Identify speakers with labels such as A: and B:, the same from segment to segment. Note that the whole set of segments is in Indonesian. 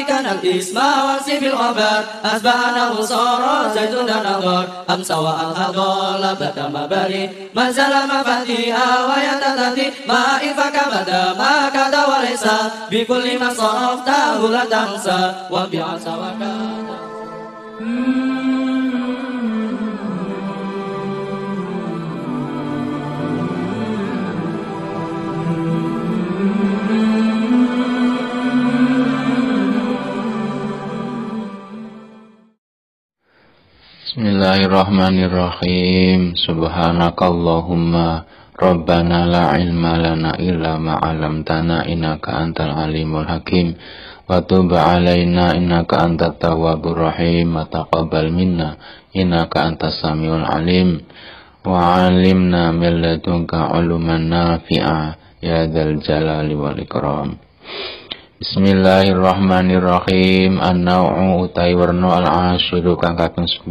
A: كان الاسم وانسي في الغابات أصبح أنه صار زيتون نظر أمس وأنهض لبت مباري ما زال مفاتيها ويتتاتي ما إفك بدا ما كاد وليس بكل ما صرفته لا تنسى وبعسى وكاد.
B: Bismillahirrahmanirrahim. Subhanakallahumma Rabbana la ilma lana illa ma 'allamtana innaka antal alimul hakim wa tub 'alaina innaka antat tawwabur rahim wa taqabbal minna innaka antas samiul alim wa 'allimna min ladunka 'uluman nafi'a ya dzal jalali wal ikram. Bismillahirrahmanirrahim. An-naw'u utai warna al-asyiru kang kaping 10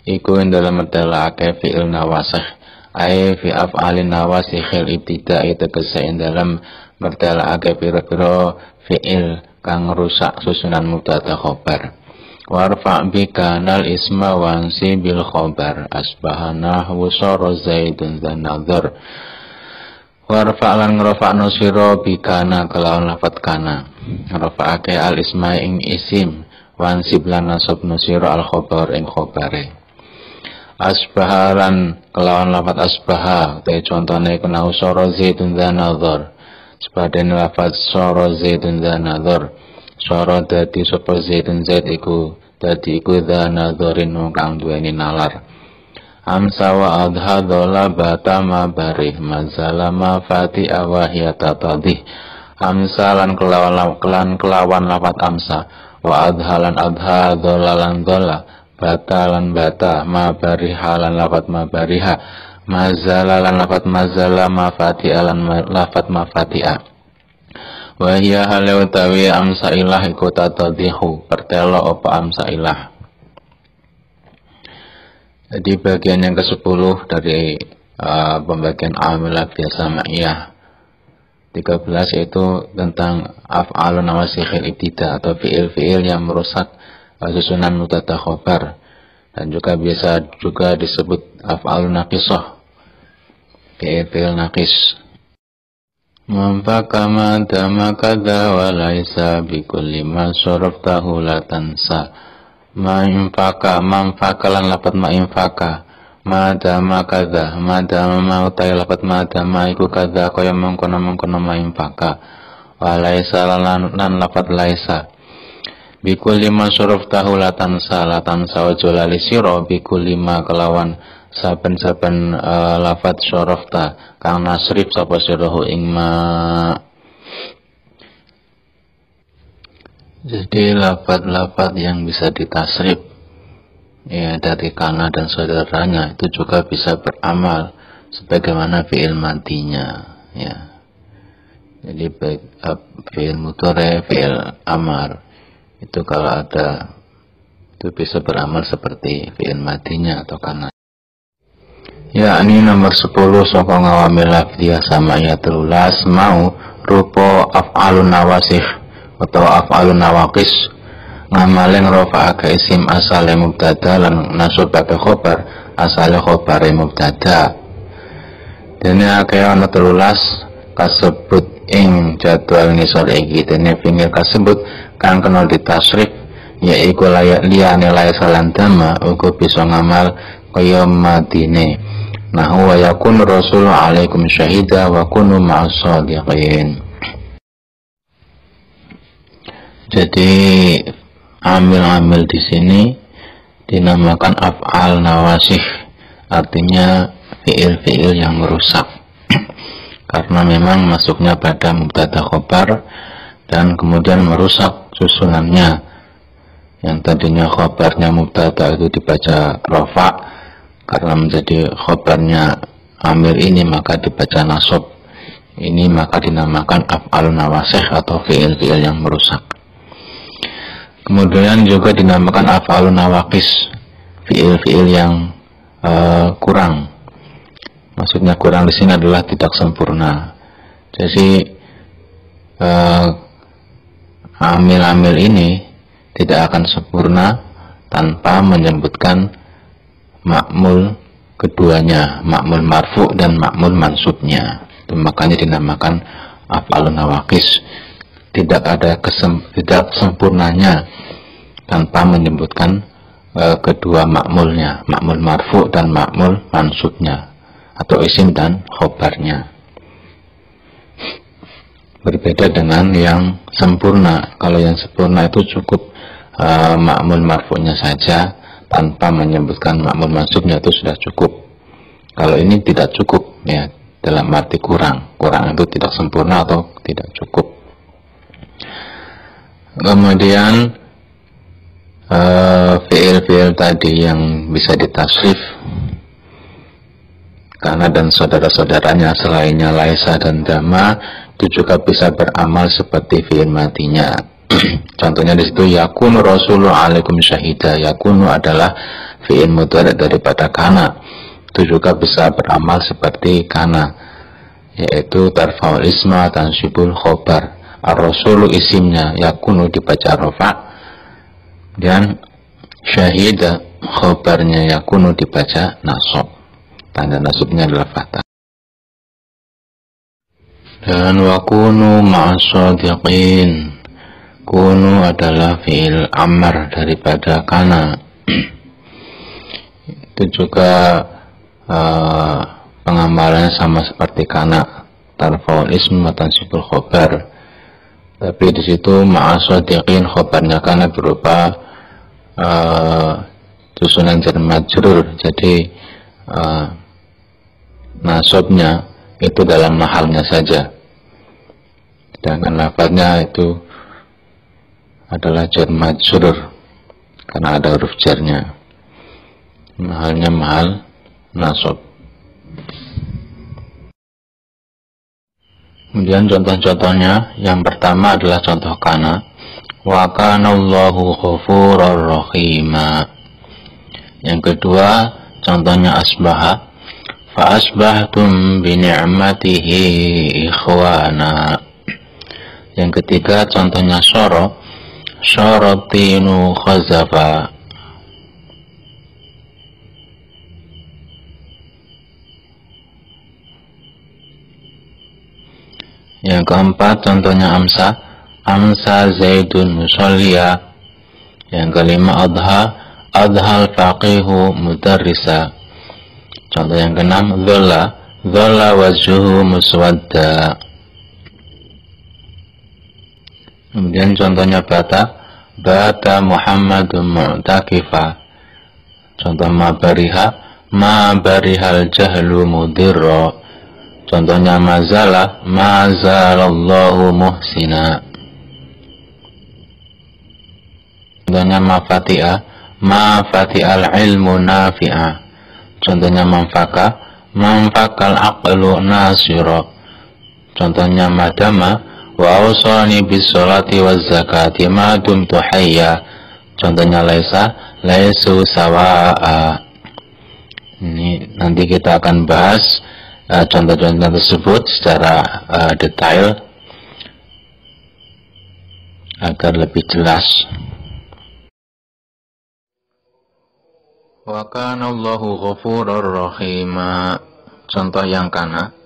B: iku ing dalem mertelake fi'il nawasih ai fi af'alin nawasihil ibtida'i tegese ing dalem mertelake pira-pira fi'il kang rusak susunan mubtada khobar. Warfa' bi kanal isma wansi bil khobar asbahana wusara zaidun dan nadhar. Warfa' lan ngrafa'no sira bikana kelawan lafat kana ngrafa'ake al isma ing isim wansib lan nasabno sira al khabar ing khabare. Asbaha lan kelawan lafat asbaha te contone kena usara zaidun dan nadhar sepadane lafat sara zaidun dan nadhar sara dadi sapa zaidun zaid iku dadi iku dan nadharin kang duweni nalar. Amsa wa adha dola bata ma barih mazalama fati awahiyata tadih. Amsa lan kelawan lafat amsa wa adha lan adha dola lan dola bata lan bata ma bariha lan lafat ma bariha mazala lan lafat mazala ma fati lan lafat ma fatia. Wa hiya halau tawi amsa ilah iku tatadihu pertelo apa amsa ilah. Di bagian yang ke-10 dari pembagian amilah biasa ma'iyah 13 itu tentang af'alun nawasihil ibtida atau fi'il-fi'il yang merusak susunan mubtada khobar dan juga biasa juga disebut af'alun naqisah, fi'il-fi'il naqis. Manfaka ma dama kadza wa laisa bi kulli ma saraftahu la tansa. Ma'infaka manfakalan lapat ma'infaka madama kadha madama mautai lapat madama iku kadha kaya mengkono-mengkono ma'infaka wa laisa lan lapat laisa bikul lima suruf tahu latansa wajo lali siro bikul lima kelawan saben-saben lafat suruf ta kang nasrif sapa sirohu ing ma. Jadi lafaz-lafaz yang bisa ditasrif ya dari kana dan saudaranya itu juga bisa beramal sebagaimana fi'il madinya ya. Jadi fi'il mudhari, fi'il amar itu kalau ada itu bisa beramal seperti fi'il madinya atau kana. Ya, ini nomor 10 saka ngawamil lafziyah samaiyatul mau rupa af'alun nawasih atau af'alun nawaqis ngamalin rafa'aka isim asale mubtada lan nasabake khobar asale khobare mubtada. Dene akeh ana 13 kasebut ing jadwal ngisor iki dene fi'il kasebut kang kena ditasrif yaiku layak liyane laisalan dama uga bisa ngamal kaya madine. Nah wa yakun rasul alaikum syahida wa kunu ma'as shadiqin. Jadi amil-amil di sini dinamakan af'al nawasih, artinya fi'il-fi'il yang merusak karena memang masuknya pada mubtada khobar dan kemudian merusak susunannya. Yang tadinya khobarnya mubtada itu dibaca rafa, karena menjadi khobarnya amil ini maka dibaca nasab. Ini maka dinamakan af'al nawasih atau fi'il-fi'il yang merusak. Kemudian juga dinamakan af'alun nawaqis, fi'il-fi'il yang kurang. maksudnya kurang di sini adalah tidak sempurna. Jadi amil-amil ini tidak akan sempurna tanpa menyebutkan ma'mul keduanya, ma'mul marfu dan ma'mul mansubnya. Itu makanya dinamakan af'alun nawaqis. Tidak ada tidak sempurnanya tanpa menyebutkan kedua ma'mulnya, ma'mul marfu dan ma'mul mansubnya, atau isim dan khobarnya. Berbeda dengan yang sempurna. Kalau yang sempurna itu cukup ma'mul marfu'nya saja tanpa menyebutkan ma'mul mansubnya, itu sudah cukup. Kalau ini tidak cukup, ya, dalam arti kurang itu tidak sempurna atau tidak cukup. Kemudian fiil-fiil tadi yang bisa ditasrif karena dan saudara-saudaranya selainnya laisa dan dama itu juga bisa beramal seperti fiil matinya. Contohnya di situ yakunu rasulu alaikum syahida. Yakunu adalah fiil mudhari daripada kana. Itu juga bisa beramal seperti kana, yaitu tarfa'ul isma tansibul khobar. Ar-rasulu isimnya, yakunu dibaca rafa, dan syahida khobarnya yakunu dibaca nasab. Tanda nasabnya adalah fathah. Dan wakunu ma'as-shadiqin. Kunu adalah fi'il amr daripada kana. Itu juga pengamalannya sama seperti kana, tarfa'ul ism wa tansibul khobar. Tapi di situ ma'as-shadiqin khobarnya kana berupa susunan jar majrur. Jadi nasabnya itu dalam mahalnya saja, sedangkan lafaznya itu adalah jar majrur karena ada huruf jarnya. Mahalnya mahal nasab. Kemudian contoh-contohnya, yang pertama adalah contoh kana, wa kana Allahu ghafurur rahima. Yang kedua contohnya asbaha, fa asbahtum bi ni'matihi ikhwana. Yang ketiga contohnya syara, syaratinu khazafa. Yang keempat contohnya amsa, amsa zaidun musalliya. Yang kelima adha, adhal faqihu mudarrisa. Contoh yang keenam dhalla, dhalla wajhuhu muswadda. Kemudian contohnya bata, bata Muhammadun mu'takifa. Contoh ma barihal jahlu mudirra. Contohnya mazala, mazalallahu muhsina. Contohnya mafati'al ilmu nafi'a. Contohnya manfakal aqlu nasira. Contohnya madama, wa awsani bis sholati waz zakati ma dumtu hayya. Contohnya laisa, laisu sawa'a. Ini nanti kita akan bahas contoh-contoh tersebut secara detail agar lebih jelas. Wa kana Allahu ghafurur rahima. Contoh yang kana,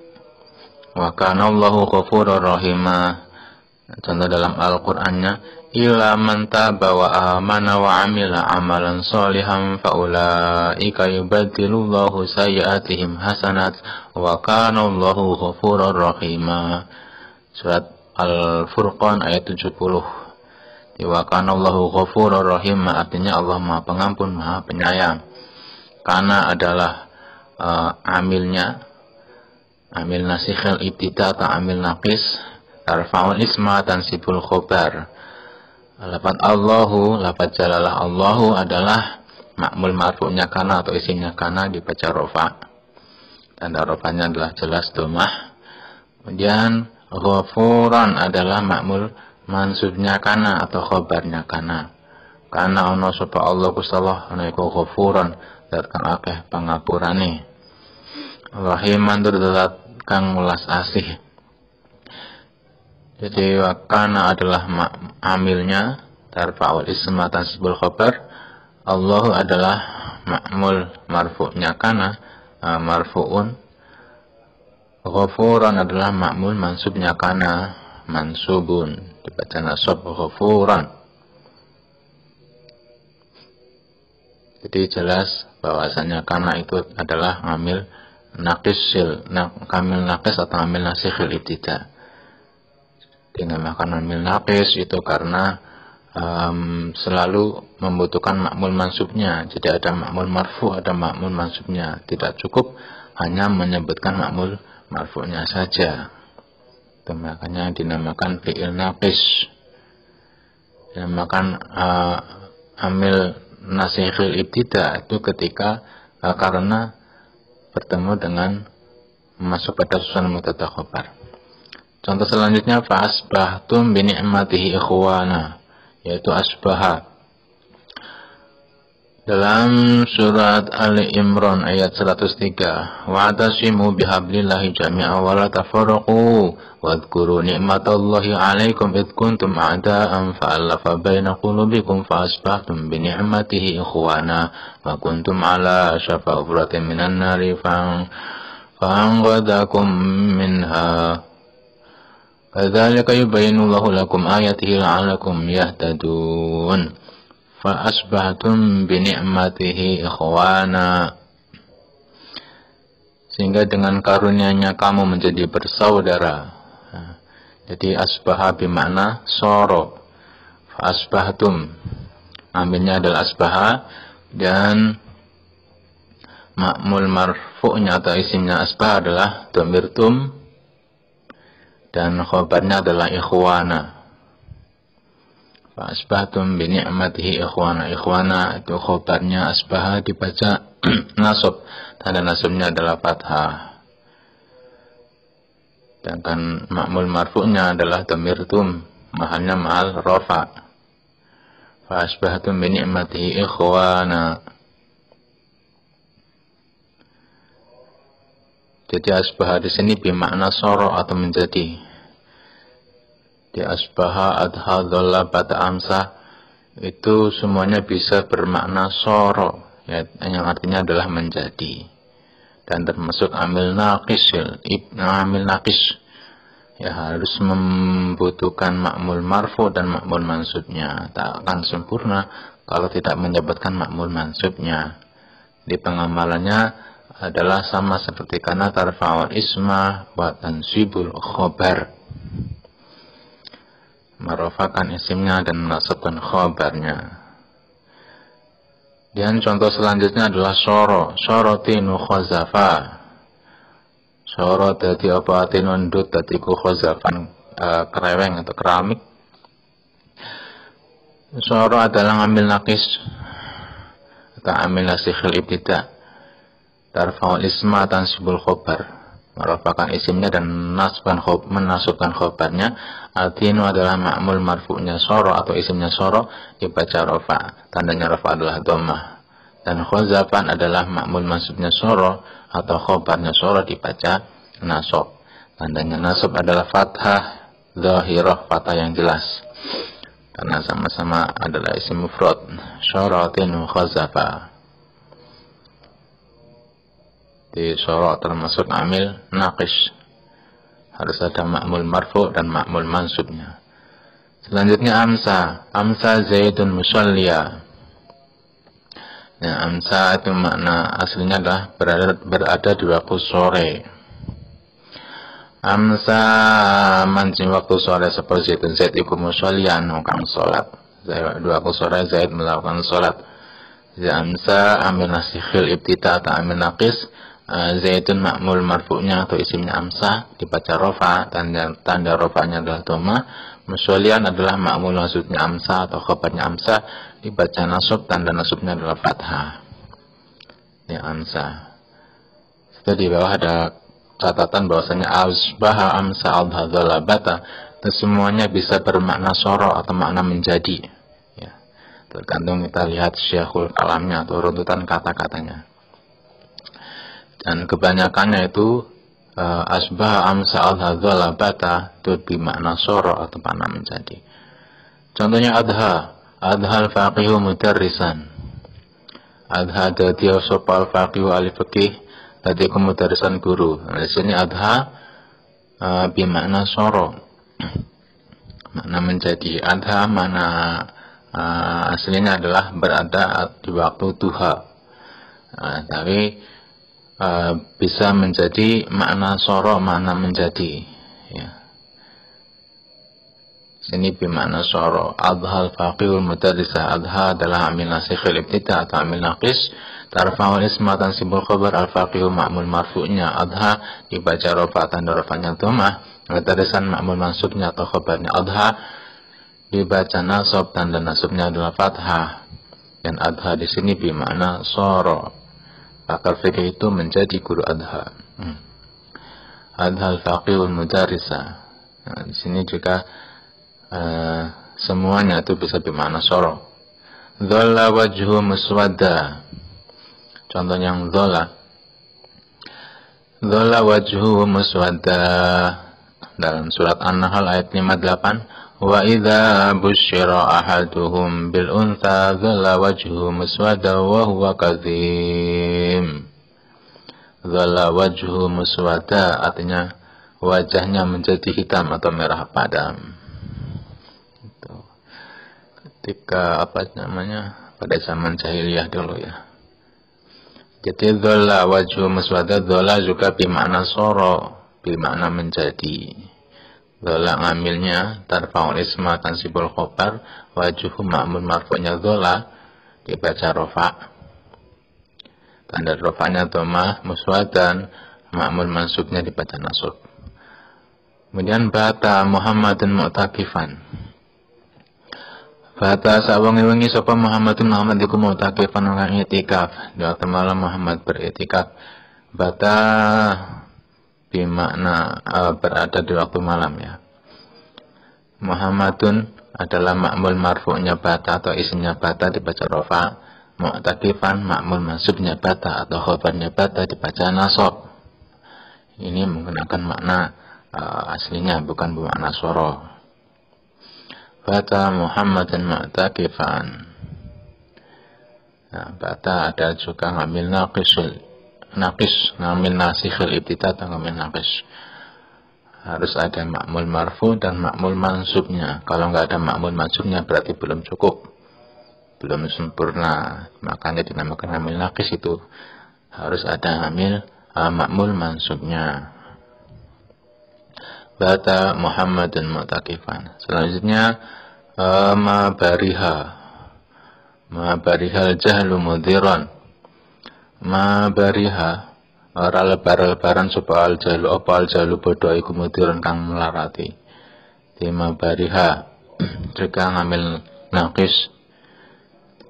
B: wa kana Allahu ghafurur rahima. Contoh dalam Al-Qur'annya, illa man taba wa amana wa amila amalan sholihan fa ulaika yubaddilullahu sayyi'atihim hasanat wa kana Allahu ghafurur rahima. Surat Al-Furqan ayat 70. Wa kana Allahu ghafurur rahim artinya Allah Maha Pengampun, Maha Penyayang. Kana adalah amilnya, amil nasikhil ibtida atau amil naqis, tarfa'ul isma tansibul khobar. Lafaz Allahu, lafaz jalalah Allahu adalah ma'mul marfu'nya kana atau isimnya kana dibaca rofa. Tanda rofanya adalah jelas domah. Kemudian ghafuran adalah ma'mul mansubnya kana atau khobarnya kana. Kana ono sapa Allah Gusti Allah ana iku ghafuran, dat kang akeh pangapurane. Rahiman tur zat kang welas asih. Jadi wakana adalah amilnya, tarfa'ul isma tansibul khabar. Allahu adalah ma'mul marfu'nya kana, marfu'un. Ghafuran adalah ma'mul mansubnya kana, mansubun, dibaca nasab ghafuran. Jadi jelas bahwasanya kana itu adalah ngamil naqisil, ngamil naqis atau ngamil nasikhil ibtida. Dinamakan ngamil naqis itu karena selalu membutuhkan makmul mansubnya. Jadi ada makmul marfu, ada makmul mansubnya. Tidak cukup hanya menyebutkan makmul marfu'nya saja. Itu makanya dinamakan fi'il naqis. Dinamakan amil nasikhil ibtida itu ketika karena bertemu dengan masuk pada susunan mubtada khabar. Contoh selanjutnya fa asbahtum bi ni'matihi ikhwana, yaitu asbaha. Dalam surat Ali Imran ayat 103, wa'tasimu bihablillahi jami'an wa la tafarraqu wadhkuru ni'matallahi 'alaikum id kuntum a'da'an fa'alafa baina qulubikum fa asbahtum bi ni'matihi ikhwana wa kuntum 'ala shafa hufratin minan nari fa'anqadhakum minha kadzalika yubayyinullahu lakum ayatihi la'allakum yahtadun. Fa asbahtum bi ni'matihi ikhwana, sehingga dengan karunia-Nya kamu menjadi bersaudara. Jadi asbaha bermakna soro. Fa asbahtum ambilnya adalah asbaha, dan ma'mul marfu'nya atau isimnya asbaha adalah dhamirtum, dan khabarnya adalah ikhwana. Fa asbahtum bi ni'matihi ikhwana. Ikhwana itu khabarnya asbaha dibaca nasab. Tanda nasabnya adalah fathah. Sedangkan ma'mul marfu'nya adalah dhamirtum, mahalnya mahal rafa. Fa asbahtum bi ni'matihi ikhwana. Jadi asbaha di sini bermakna soro atau menjadi. Di asbaha, adha, dholla, bata, amsa itu semuanya bisa bermakna soro, ya, yang artinya adalah menjadi, dan termasuk amil naqis. Amil naqis ya harus membutuhkan makmul marfu dan makmul mansubnya. Tak akan sempurna kalau tidak menyebutkan makmul mansubnya. Di pengamalannya adalah sama seperti kana tarfa'ul isma wa tansibul khabar, merofakan isimnya dan menasabkan khabarnya. Dan contoh selanjutnya adalah soro. Sorotinu khazafa. Soro dadi apa atinun dut dadi ku khazafan, kereweng atau keramik. Soro adalah ngambil naqis atau amil nasikhil ibtida. Tarfa'ul isma tansibul khabar, merupakan isimnya dan menasubkan khobarnya. Atinu adalah ma'mul marfu'nya soro atau isimnya soro dibaca rofa, tandanya rofa adalah dhammah. Dan khazafan adalah ma'mul mansubnya soro atau khobarnya soro dibaca nasab, tandanya nasab adalah fathah zahirah, fathah yang jelas karena sama-sama adalah isim mufrad. Syaratin khazafa. Di soro termasuk amil naqis, harus ada ma'mul marfu dan ma'mul mansubnya. Selanjutnya amsa. Amsa zaidun musalliya. Nah, amsa itu makna aslinya adalah berada di waktu sore. Amsa mancing waktu sore seperti itu. Zaid iku musalliyan, kang salat. Di waktu sore Zaid melakukan salat. Jadi amsa amil nasikhil ibtida atau amil naqis. Zaidun ma'mul marfu'nya atau isimnya amsah dibaca rofa, tanda rofanya adalah dhamma. Musalliyan adalah ma'mul maksudnya amsah atau khabarnya amsah dibaca nasab, tanda nasabnya adalah fathah. Ini amsah. Setelah di bawah ada catatan bahwasanya asbaha, amsa, adha, dholla, bata itu semuanya bisa bermakna soro atau makna menjadi, ya, tergantung kita lihat syekhul kalamnya atau runtutan kata-katanya. Dan kebanyakannya itu asbah amsa al-hadhala bata itu bermakna soro atau makna menjadi. Contohnya adha al-faqihu mudarrisan. Adha dadi sapa al-faqihu al-faqih dadi mudarrisan guru. Nah, di sini adha bermakna soro. Makna menjadi. Adha mana aslinya adalah berada di waktu duha. Tapi bisa menjadi makna soro, makna menjadi. Ya. Sini bermakna soro. Adha al-faqihul mudarrisah. Adha adalah amil nasikhil ibtida atau amil naqis. Tarfa'ul isma tansibul khabar al-faqihu ma'mul marfu'nya. Adha dibaca rofa tanda rofanya dhammah. Mudarrisan ma'mul mansubnya atau khabarnya. Adha dibaca nasab tanda nasabnya adalah fathah. Dan adha di sini bermakna soro. Akal fikih itu menjadi guru adha. Adha al-faqihul mudarrisah. Nah, di sini juga semuanya itu bisa bermakna soro. Dhalla wajhu muswadda. Contoh yang dhalla. Dhalla wajhu muswadda. Dalam surat An-Nahl ayat 58. Wa idza busyira ahaduhum bil untha dhalla wajhu muswadda wa huwa kadhim. Dhalla wajhu muswadda artinya wajahnya menjadi hitam atau merah padam. Itu. Ketika pada zaman jahiliyah dulu ya. Jadi dhalla wajhu muswadda, dhalla juga bermakna soro, bermakna menjadi. Dhalla ngamilnya tarfa'ul isma tansibul khabar, wajhu ma'mul marfu'nya dhalla dibaca rofa. Tanda rofanya dhammah, muswaddan ma'mul mansubnya dibaca nasab. Kemudian bata Muhammadun mu'takifan. Bata sawangi-wangi sapa Muhammadun Muhammad iku mu'takifan kang itikaf. Di waktu malam Muhammad beritikaf. Bata bermakna berada di waktu malam ya. Muhammadun adalah ma'mul marfu'nya bata atau isinya bata dibaca rofa. Mu'takifan ma'mul mansubnya bata atau khabarnya bata dibaca nasab. Ini menggunakan makna aslinya bukan bermakna soro. Bata Muhammadun mu'takifan. Nah, bata ada juga ngambil naqis, ngambil nasikhil ibtida atau ngambil naqis. Harus ada ma'mul marfu dan ma'mul mansubnya. Kalau nggak ada ma'mul mansubnya berarti belum cukup, belum sempurna. Makanya dinamakan ngambil naqis itu. Harus ada ngambil ma'mul mansubnya. Bata Muhammadun mu'takifan. Selanjutnya ma barihal jahlu mudhiran. Ma bariha ora lebar-lebaran sapa al jahlu bodho iku mudhiran kang melarati. Di ma bariha juga ngambil naqis.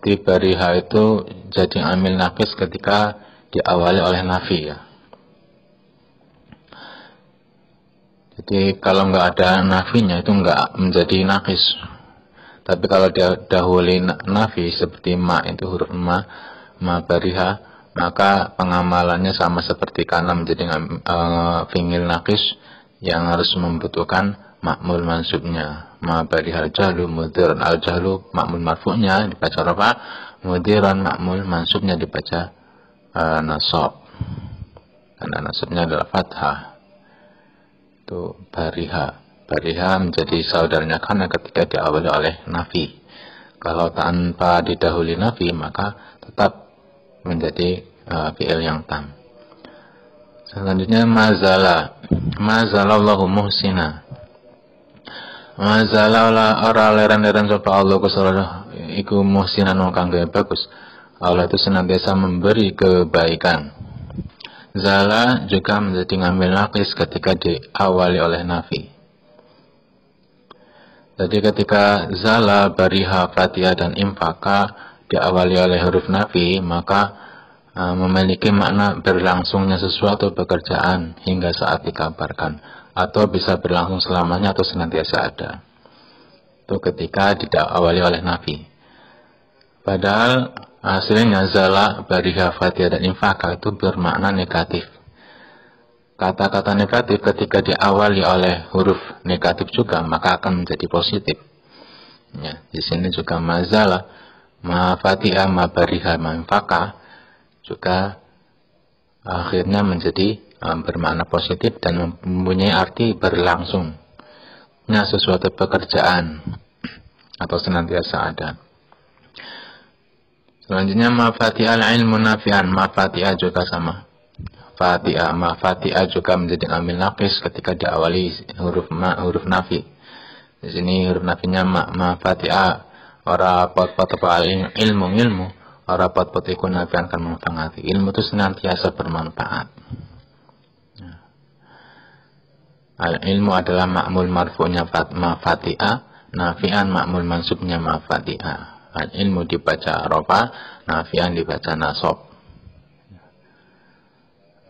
B: Di bariha itu jadi ngambil naqis ketika diawali oleh nafi ya. Jadi kalau nggak ada nafinya itu nggak menjadi naqis. Tapi kalau dia dahului nafi seperti ma itu huruf ma bariha, maka pengamalannya sama seperti kana menjadi fi'il naqis yang harus membutuhkan ma'mul mansubnya. Ma barihal jahlu mudhiran, al jahlu ma'mul marfu'nya dibaca rafa, mudhiran ma'mul mansubnya dibaca nasab. Karena nasabnya adalah fathah. Itu bariha. Bariha menjadi saudaranya kana ketika diawali oleh nafi. Kalau tanpa didahului nafi maka tetap menjadi fi'il yang tam. Selanjutnya mazalallahu muhsina. Mazala ora leren-leren sapa Allah kusala iku muhsinan kang bagus. Allah itu senantiasa memberi kebaikan. Zala juga menjadi ngambil naqis ketika diawali oleh nafi. Jadi ketika zala, bariha, fatihah, dan infaka diawali oleh huruf nafi, maka memiliki makna berlangsungnya sesuatu pekerjaan hingga saat dikabarkan, atau bisa berlangsung selamanya atau senantiasa ada. Itu ketika diawali oleh nafi. Padahal Hasilnya zala, bariha, fatihah, dan infaka itu bermakna negatif. Kata-kata negatif ketika diawali oleh huruf negatif juga maka akan menjadi positif. Ya, di sini juga mazala, ma fatihah, ma bariha, ma infaka juga akhirnya menjadi bermakna positif dan mempunyai arti berlangsung. Sesuatu pekerjaan atau senantiasa ada. Selanjutnya mafatihah ilmu nafi'an, mafatihah juga sama. Fatihah, mafatihah juga menjadi amil naqis ketika diawali huruf nafi. Di sini huruf nafinya mafatihah, ora pot-pot ilmu, ora pot-pot iku nafi'an kan manfaati. Ilmu itu senantiasa bermanfaat. Al-ilmu adalah ma'mul marfu'nya mafatihah, nafi'an ma'mul mansubnya mafatihah. Al-ilmu dibaca rofa, nafi'an dibaca nasob.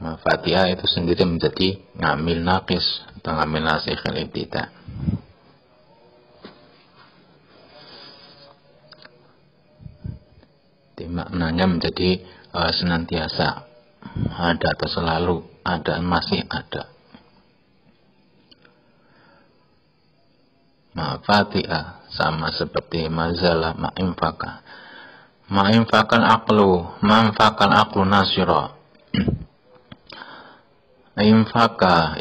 B: Mafatihah itu sendiri menjadi ngamil naqis atau ngamil nasikhil ibtida. Jadi maknanya menjadi senantiasa ada atau selalu ada, masih ada. Mafatihah sama seperti mazalah, ma'infaka. Ma'infakan aqlu, manfakan aqlu nasyira. Infaka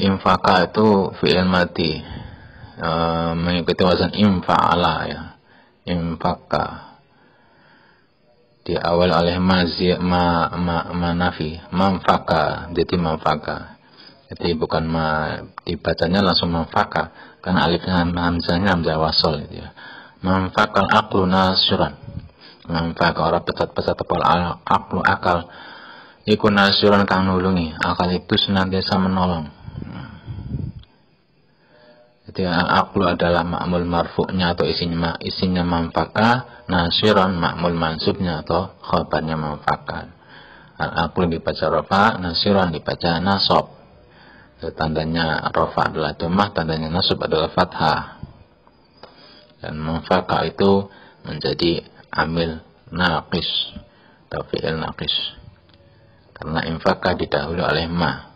B: itu fi'il mati, mengikuti wazan infa'ala ya. Infaka diawal oleh nafi, manfaka, jadi manfaka. Jadi bukan dibacanya langsung manfaka. Karena alifnya hamzahnya hamzah wasol gitu ya. Manfakal aqlu nasyuran. Manfak orang pesat-pesat tepal aqlu akal. Iku nasyuran kang nulungi. Akal itu senantiasa menolong. Jadi aqlu adalah ma'mul marfu'nya atau isinya manfaka. Nasyuran ma'mul mansubnya atau khabarnya manfaka. Aqlu dibaca rafa, nasyuran dibaca nasob. Tandanya rafa adalah dhammah, tandanya nasab adalah fathah. Dan manfaka itu menjadi amil naqis atau fi'il naqis karena infaka didahului oleh ma.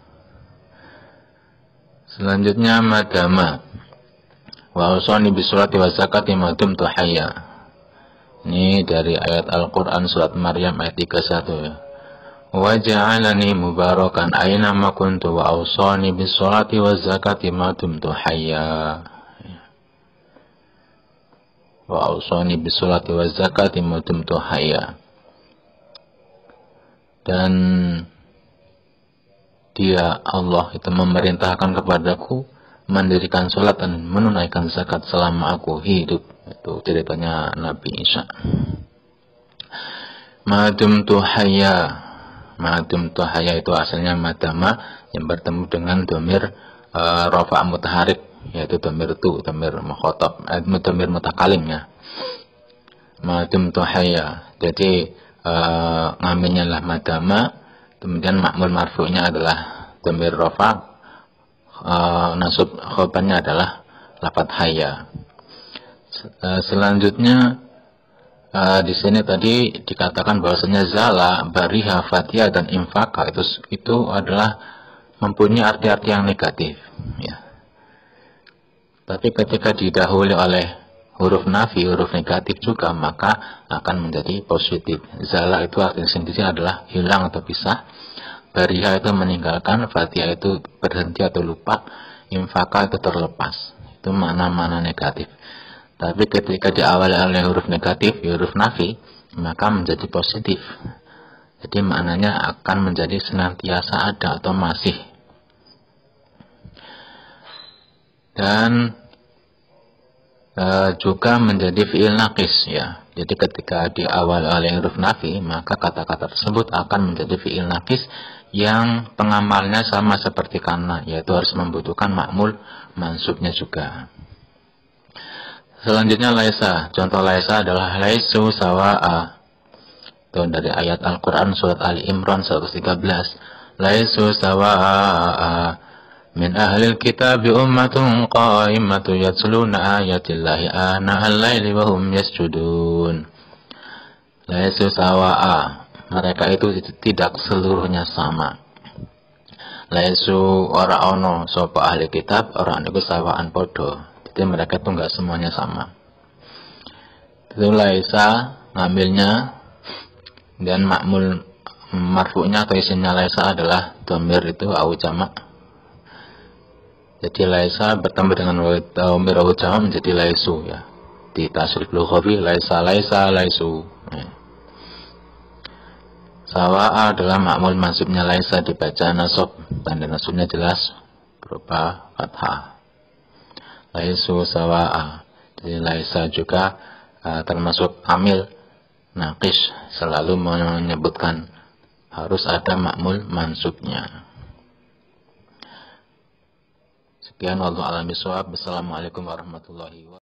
B: Selanjutnya madama wa usani bisolati wa zakati ma dumtu hayya. Ini dari ayat Al-Qur'an surat Maryam ayat 31 ya. Wa ja'alani mubarakan aina ma kuntu wa awsani bis salati waz zakati ma dumtu hayya. Wa awsani bis salati waz zakati ma dumtu hayya. Dan dia Allah itu memerintahkan kepadaku mendirikan salat dan menunaikan zakat selama aku hidup. Itu ceritanya Nabi Isa. Ma dumtu hayya. Madum tuhaya itu asalnya madama yang bertemu dengan domir rafa' mutaharik, yaitu domir tu, domir mukhatab, domir mutakalim ya. Madum tuhaya. Jadi ngamilnya lah madama, kemudian ma'mul marfu'nya adalah domir rafa', nasab khobarnya adalah lafadz hayya. Selanjutnya di sini tadi dikatakan bahwasanya zala, bariha, fatihah dan infaka itu adalah mempunyai arti-arti yang negatif ya. Tapi ketika didahului oleh huruf nafi, huruf negatif juga, maka akan menjadi positif. Zala itu artinya sendiri adalah hilang atau pisah, bariha itu meninggalkan, fatihah itu berhenti atau lupa, infaka itu terlepas. Itu mana-mana negatif. Tapi ketika diawali oleh huruf negatif, huruf nafi, maka menjadi positif. Jadi maknanya akan menjadi senantiasa ada atau masih. Dan juga menjadi fi'il naqis ya. Jadi ketika diawali oleh huruf nafi, maka kata-kata tersebut akan menjadi fi'il naqis yang pengamalnya sama seperti kana, yaitu harus membutuhkan ma'mul mansubnya juga. Selanjutnya laisa. Contoh laisa adalah laisu sawa'a. Itu dari ayat Al-Quran surat Ali Imran 113. Laisu sawa'a min ahlil kitabi ummatun qa'imatu yatluna ayatillahi ana al-laili wa hum yasjudun. Laisu sawa'a, mereka itu tidak seluruhnya sama. Laisu ora ono sapa ahli kitab, ora niku sawaan podo. Jadi mereka itu enggak semuanya sama. Itu laisa ngambilnya dan makmul marfu'nya atau isimnya laisa adalah dhamir itu au jamak. Jadi laisa bertambah dengan dhamir au jamak menjadi laisu ya. Di tasrif lughawi laisa laisu. Sawa'a adalah makmul mansubnya laisa dibaca nasab, tanda nasabnya jelas berupa fathah. Laisu sawa'a. Jadi laisa juga termasuk amil naqis, selalu menyebutkan harus ada makmul mansubnya. Sekian, wallahu a'lam bishawab. Wassalamualaikum warahmatullahi wabarakatuh.